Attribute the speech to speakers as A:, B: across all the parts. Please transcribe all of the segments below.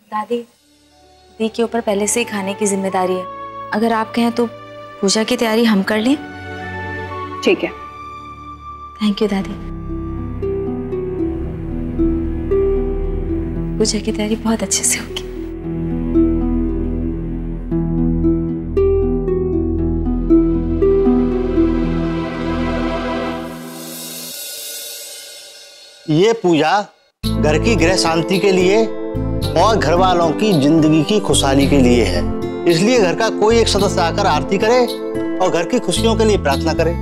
A: दादी, दी के ऊपर पहले से ही खाने की जिम्मेदारी है। अगर आप कहें तो पूजा की तैयारी हम कर लें।
B: ठीक है।
A: थैंक यू दादी। पूजा की तैयारी बहुत अच्छे से होगी।
C: ये पूजा घर की गृह शांति के लिए और घर वालों की जिंदगी की खुशहाली के लिए है। इसलिए घर का कोई एक सदस्य आकर आरती करे और घर की खुशियों के लिए प्रार्थना करे।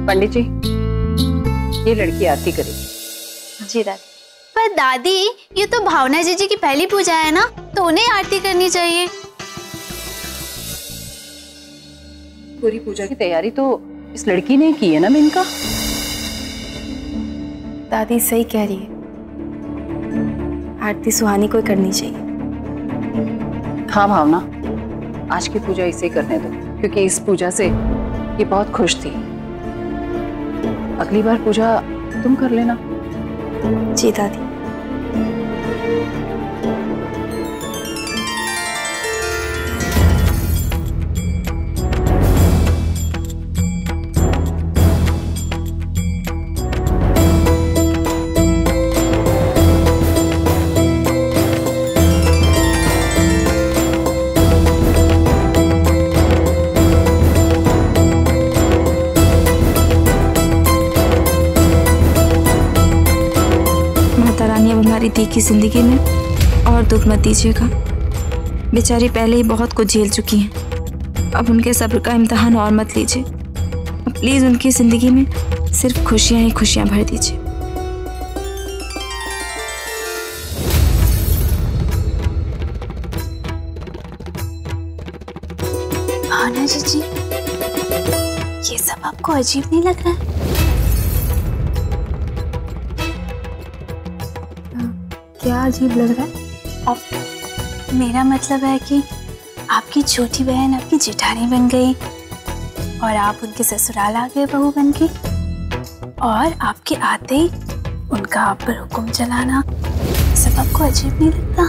B: पंडित जी, ये लड़की आरती करेगी।
A: जी दादी।
D: पर दादी, ये तो भावना जीजी की पहली पूजा है ना, तो उन्हें आरती करनी चाहिए।
B: पूरी पूजा की तैयारी तो इस लड़की ने की है ना मेनका।
A: दादी सही कह रही है, आरती सुहानी को करनी चाहिए।
B: हाँ भावना, आज की पूजा इसे करने दो, क्योंकि इस पूजा से ये बहुत खुश थी। अगली बार पूजा तुम कर लेना।
A: जी दादी। हमारी दी की जिंदगी में और दुख मत दीजिएगा। बेचारी पहले ही बहुत कुछ झेल चुकी हैं। अब उनके सब्र का इम्तिहान और मत लीजिए। प्लीज उनकी जिंदगी में सिर्फ खुशियां ही खुशियां भर दीजिए।
D: भावना जीजी, ये सब आपको अजीब नहीं लग रहा है?
A: क्या अजीब लग रहा है?
D: अब मेरा मतलब है कि आपकी छोटी बहन आपकी जेठानी बन गई और आप उनके ससुराल आ गए बहू बन के, और आपके आते ही उनका आप पर हुक्म चलाना, सब आपको अजीब नहीं लगता?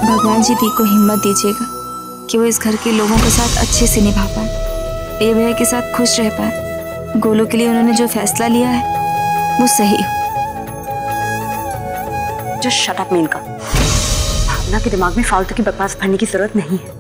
A: भगवान जी दी को हिम्मत दीजिएगा कि वो इस घर के लोगों के साथ अच्छे से निभा पाए, ए भैया के साथ खुश रह पाए। गोलू के लिए उन्होंने जो फैसला लिया है वो सही हो।
E: Just shut up Menaka. Bhavna के दिमाग में फालतू की बकवास भरने की जरूरत नहीं है।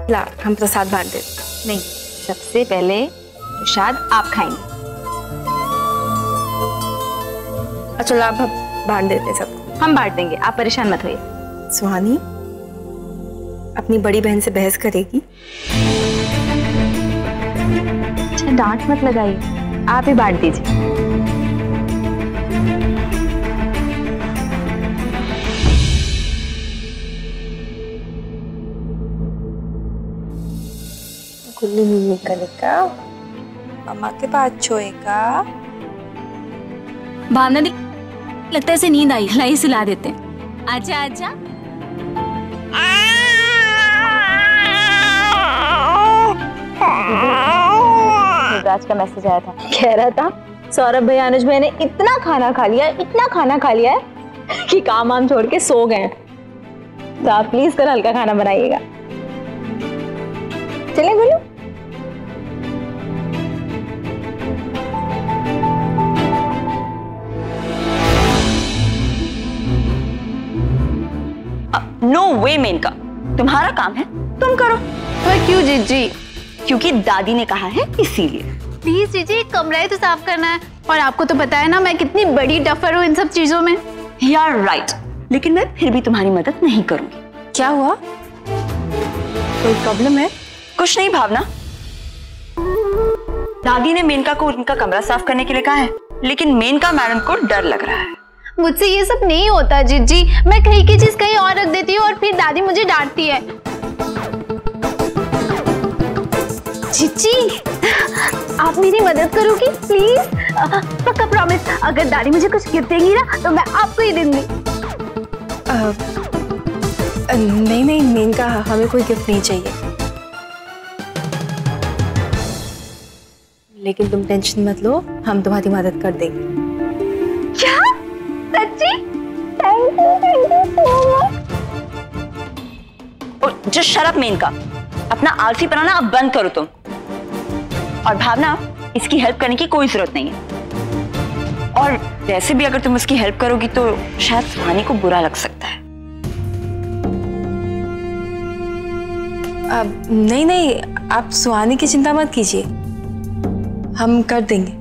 A: ला, हम प्रसाद बांट देते। नहीं, सबसे पहले प्रसाद आप खाएंगे। अच्छा ला, अब बांट देते सब। हम बांट देंगे, आप परेशान मत होइए। सुहानी अपनी बड़ी बहन से बहस करेगी। अच्छा डांट मत लगाइए, आप ही बांट दीजिए। गुल्ली मिमी करेगा, मामा के पास छोएगा।
F: भावना दी, लगता है इसे नींद आई, लाई सुला देते हैं। आजा आजा।
A: राज का मैसेज आया था, कह रहा था सौरभ भैया अनुज भैया ने इतना खाना खा लिया, इतना खाना खा लिया है कि काम वाम छोड़ के सो गए। तो आप प्लीज कल हल्का खाना बनाइएगा। चले गुल्लू।
E: नो वे मेनका, तुम्हारा काम है तुम करो।
D: पर क्यों जीजी?
E: क्योंकि दादी ने कहा है इसीलिए।
D: प्लीज जीजी, कमरा ही तो साफ करना है, और आपको तो पता है ना मैं कितनी बड़ी डफर हूँ इन सब चीजों में।
E: यू आर राइट, लेकिन मैं फिर भी तुम्हारी मदद नहीं करूंगी।
A: क्या हुआ? कोई प्रॉब्लम है?
E: कुछ नहीं भावना, दादी ने मेनका को उनका कमरा साफ करने के लिए कहा है, लेकिन मेनका मैडम को डर लग रहा है।
D: मुझसे ये सब नहीं होता जीजी, मैं कहीं की चीज कहीं और रख देती हूँ और फिर दादी मुझे डांटती है। जीजी आप मेरी मदद करोगी प्लीज? पक्का प्रॉमिस, अगर दादी मुझे कुछ गिफ्ट देंगी ना तो मैं आपको ही दूंगी।
A: नहीं नहीं मेनका, हमें कोई गिफ्ट नहीं चाहिए। लेकिन तुम टेंशन मत लो, हम तुम्हारी मदद कर देंगे।
D: क्या सच्ची? Thank you so much.
E: Just shut up Maneka, अपना आलसी बनाना अब बंद करो तुम। और भावना, इसकी हेल्प करने की कोई जरूरत नहीं है। और वैसे भी अगर तुम उसकी हेल्प करोगी तो शायद सुहानी को बुरा लग सकता है।
A: अब नहीं नहीं, आप सुहानी की चिंता मत कीजिए, हम कर देंगे।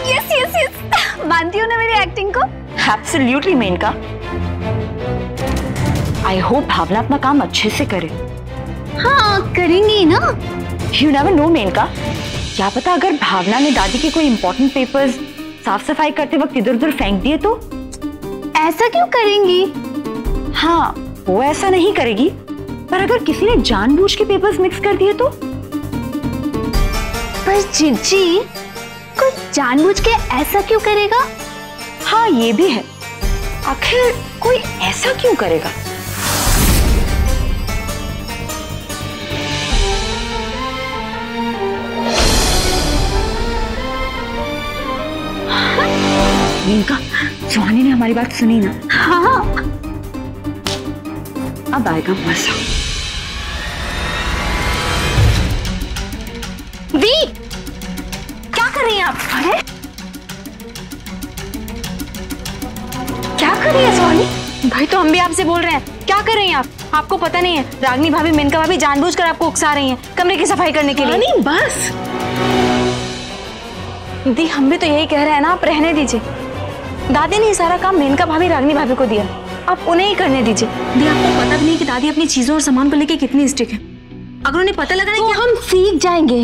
D: यस यस यस, मानती हो ना मेरी एक्टिंग को?
E: एब्सोल्युटली मेनका। आई होप भावना अपना काम अच्छे से करे।
D: हाँ करेंगी ना।
E: यू नेवर नो मेनका, क्या पता अगर भावना ने दादी के कोई इंपॉर्टेंट पेपर्स साफ सफाई करते वक्त इधर उधर फेंक दिए तो?
D: ऐसा क्यों करेंगी?
E: हाँ, वो ऐसा नहीं करेगी, पर अगर किसी ने जानबूझ के पेपर्स मिक्स कर दिए तो?
D: पर जीजी, कोई जानबूझ के ऐसा क्यों करेगा?
E: हाँ ये भी है, आखिर कोई ऐसा क्यों करेगा? मेनका, सुहानी ने हमारी बात सुनी ना?
D: हाँ।
E: अब आएगा मजा।
D: दी, क्या कर रही हैं आप? अरे क्या कर रही है सुहानी?
A: भाई तो हम भी आपसे बोल रहे हैं, क्या कर रही हैं आप? आपको पता नहीं है, रागनी भाभी, मेनका भाभी जानबूझकर आपको उकसा रही हैं कमरे की सफाई करने के लिए। नहीं बस दी, हम भी तो यही कह रहे हैं ना, आप रहने दीजिए। दादी ने सारा काम मेनका भाभी, रागनी भाभी को दिया, आप उन्हें ही करने दीजिए। दी, आपको पता भी नहीं कि दादी अपनी चीजों और सामान को लेके कितनी स्ट्रिक्ट है। अगर उन्हें पता लगा ना कि हम सीख जाएंगे,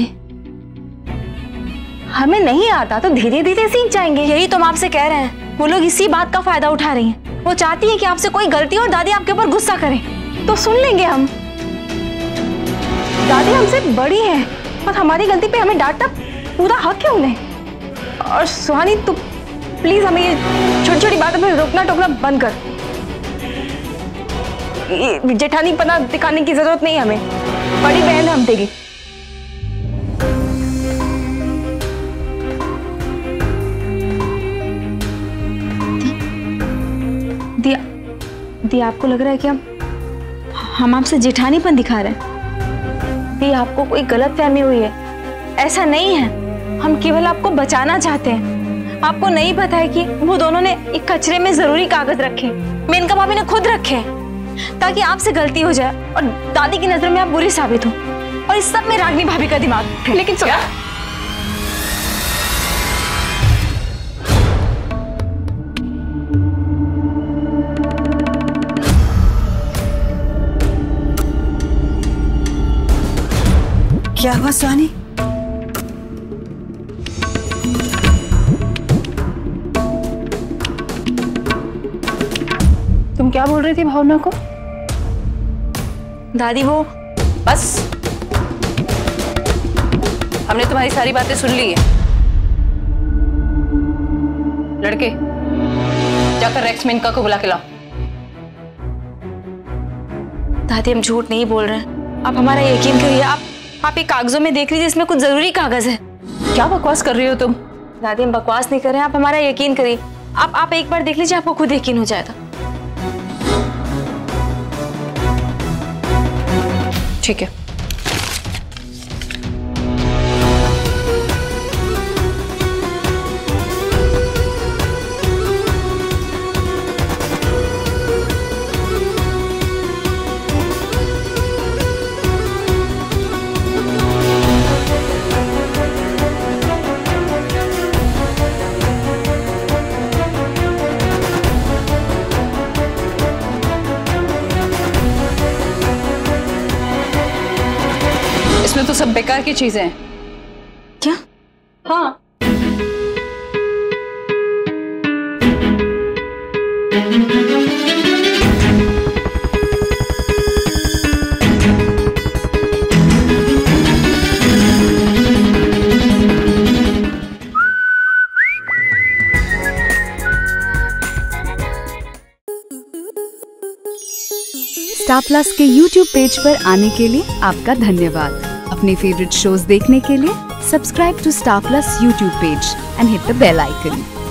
A: हमें नहीं आता तो धीरे धीरे सीख जाएंगे। यही तो हम आपसे कह रहे हैं, वो लोग इसी बात का फायदा उठा रही हैं। वो चाहती है कि आपसे कोई गलती और दादी आपके ऊपर गुस्सा करें, तो सुन लेंगे हम। दादी हमसे बड़ी है और हमारी गलती पे हमें डांटना पूरा हक है उन्हें। और सुहानी, तू प्लीज हमें ये छोटी छोटी बातों पे रोकना टोकना बंद कर। जेठानी पना दिखाने की जरूरत नहीं हमें, बड़ी बहन हम तेरी। दी, आपको लग रहा है कि हम आपसे जेठानीपन दिखा रहे हैं? दी, आपको कोई गलत फहमी हुई है, ऐसा नहीं है। हम केवल आपको बचाना चाहते हैं। आपको नहीं पता है कि वो दोनों ने एक कचरे में जरूरी कागज रखे, मेनका भाभी ने खुद रखे, ताकि आपसे गलती हो जाए और दादी की नजर में आप बुरी साबित हो। और इस सब में रागनी भाभी का दिमाग है। लेकिन
B: क्या हुआ सुहानी? तुम क्या बोल रही थी भावना को?
A: दादी वो
B: बस, हमने तुम्हारी सारी बातें सुन ली है। लड़के, जाकर रेक्स मेनका को बुला के लाओ।
A: दादी हम झूठ नहीं बोल रहे हैं, आप हमारा यकीन करिए। आप ये कागजों में देख लीजिए, इसमें कुछ जरूरी कागज है।
B: क्या बकवास कर रही हो तुम?
A: दादी हम बकवास नहीं कर रहे हैं, आप हमारा यकीन करिए। आप एक बार देख लीजिए, आपको खुद यकीन हो जाएगा।
B: ठीक है। इसमें तो सब बेकार की चीजें हैं।
A: क्या?
B: हाँ।
G: स्टार प्लस के YouTube पेज पर आने के लिए आपका धन्यवाद। अपने फेवरेट शोज देखने के लिए subscribe to Star Plus YouTube page and hit the bell icon.